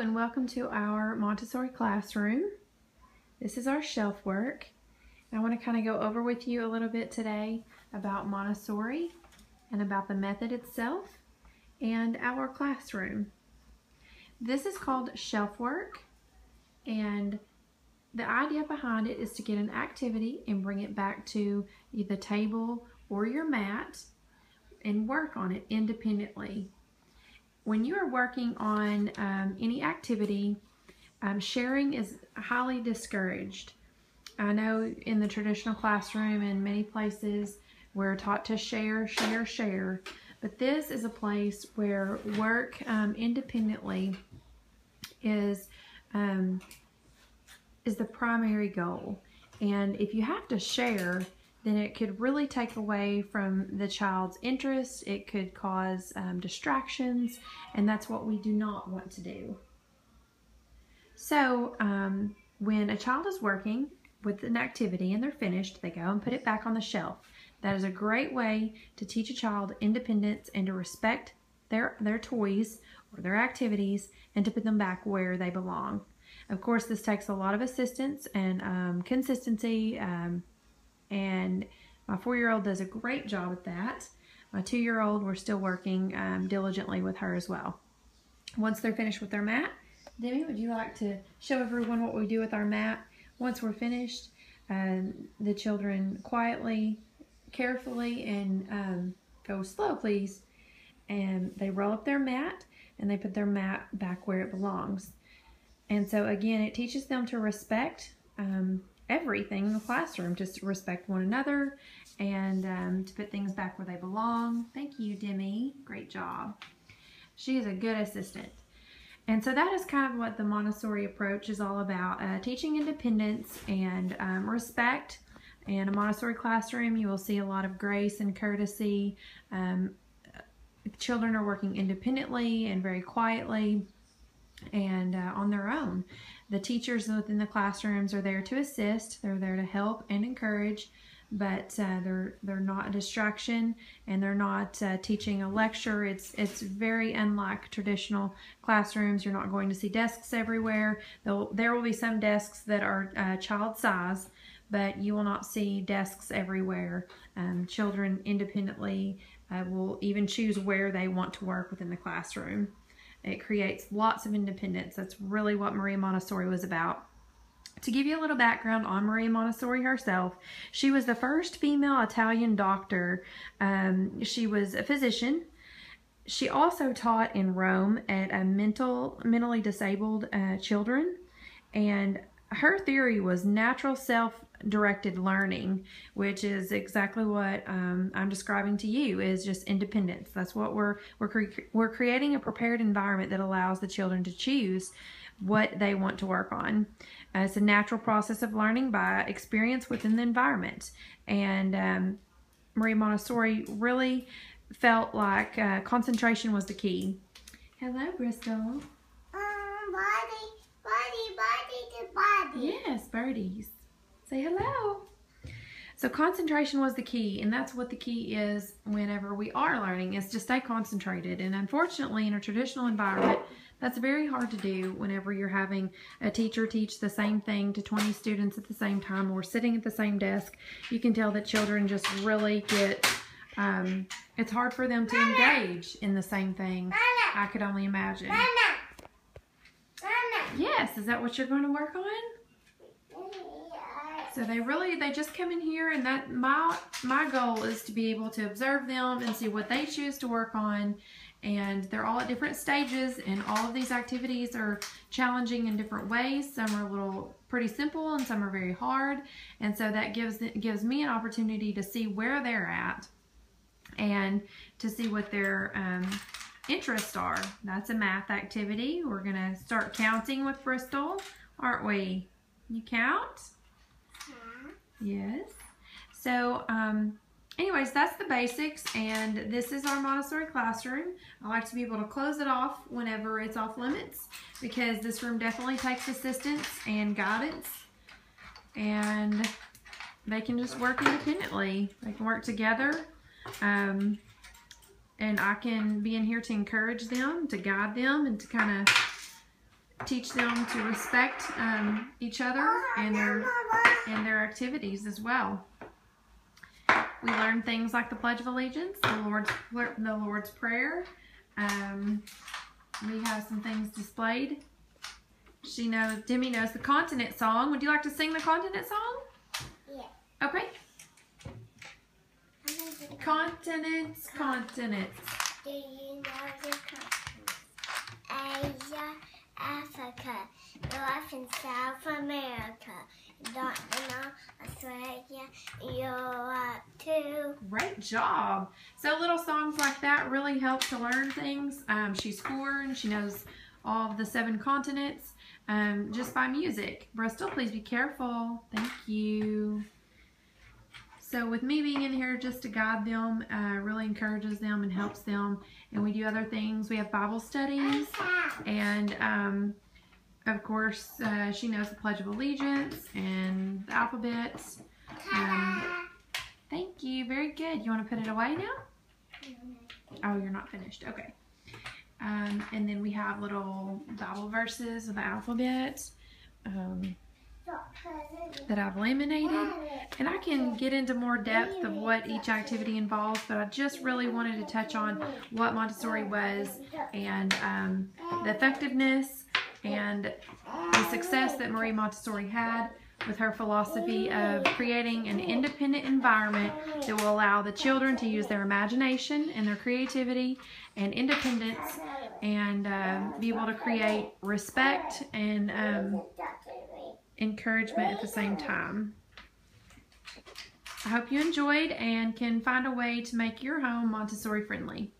and welcome to our Montessori classroom. This is our shelf work. I want to kind of go over with you a little bit today about Montessori and about the method itself and our classroom. This is called shelf work, and the idea behind it is to get an activity and bring it back to the table or your mat and work on it independently. When you are working on any activity, sharing is highly discouraged. I know in the traditional classroom in many places we're taught to share, but this is a place where work independently is the primary goal. And if you have to share, then it could really take away from the child's interest. It could cause distractions, and that's what we do not want to do. So when a child is working with an activity and they're finished, they go and put it back on the shelf. That is a great way to teach a child independence and to respect their toys or their activities and to put them back where they belong. Of course, this takes a lot of assistance and consistency, and my 4-year-old does a great job at that. My 2-year-old, we're still working diligently with her as well. Once they're finished with their mat, Demi, would you like to show everyone what we do with our mat? Once we're finished, the children quietly, carefully, and go slow please, and they roll up their mat and they put their mat back where it belongs. And so again, it teaches them to respect everything in the classroom, just to respect one another and to put things back where they belong. Thank you, Demi. Great job. She is a good assistant. And so that is kind of what the Montessori approach is all about, teaching independence and respect. In a Montessori classroom, you will see a lot of grace and courtesy. Children are working independently and very quietly and on their own. The teachers within the classrooms are there to assist. They're there to help and encourage, but they're not a distraction, and they're not teaching a lecture. It's very unlike traditional classrooms. You're not going to see desks everywhere. There will be some desks that are child size, but you will not see desks everywhere. Children independently will even choose where they want to work within the classroom. It creates lots of independence. That's really what Maria Montessori was about. To give you a little background on Maria Montessori herself, she was the first female Italian doctor. She was a physician. She also taught in Rome at mentally disabled children, and her theory was natural self-directed learning, which is exactly what I'm describing to you, is just independence. That's what we're creating, a prepared environment that allows the children to choose what they want to work on. It's a natural process of learning by experience within the environment. And Maria Montessori really felt like concentration was the key. Hello, Bristol. Body. Yes, birdies. Say hello. So concentration was the key, and that's what the key is whenever we are learning, is to stay concentrated. And unfortunately, in a traditional environment, that's very hard to do whenever you're having a teacher teach the same thing to 20 students at the same time or sitting at the same desk. You can tell that children just really get, it's hard for them to engage in the same thing. I could only imagine. Yes, is that what you're going to work on? So they just come in here, and that my goal is to be able to observe them and see what they choose to work on. And they're all at different stages, and all of these activities are challenging in different ways. Some are pretty simple, and some are very hard. And so that gives me an opportunity to see where they're at and to see what their interests are. That's a math activity. We're gonna start counting with Bristol, aren't we? You count? Yes. So anyways, that's the basics, and this is our Montessori classroom. I like to be able to close it off whenever it's off limits, because this room definitely takes assistance and guidance, and they can just work independently. They can work together. And I can be in here to encourage them, to guide them, and to kind of teach them to respect each other and their activities as well. We learn things like the Pledge of Allegiance, the Lord's Prayer. We have some things displayed. Demi knows the continent song. Would you like to sing the continent song? Yeah. Okay. Continents, continents. Do you know the continents? Asia, Africa, North and South America, North and Australia, Europe too. Great job. So little songs like that really help to learn things. She's 4 and she knows all of the 7 continents just by music. Bristol, please be careful. Thank you. So with me being in here just to guide them, really encourages them and helps them. And we do other things. We have Bible studies. And of course, she knows the Pledge of Allegiance and the alphabet. Thank you. Very good. You want to put it away now? Oh, you're not finished. Okay. And then we have little Bible verses of the alphabet. That I've laminated, and I can get into more depth of what each activity involves, but I just really wanted to touch on what Montessori was and the effectiveness and the success that Marie Montessori had with her philosophy of creating an independent environment that will allow the children to use their imagination and their creativity and independence and be able to create respect and encouragement at the same time. I hope you enjoyed and can find a way to make your home Montessori friendly.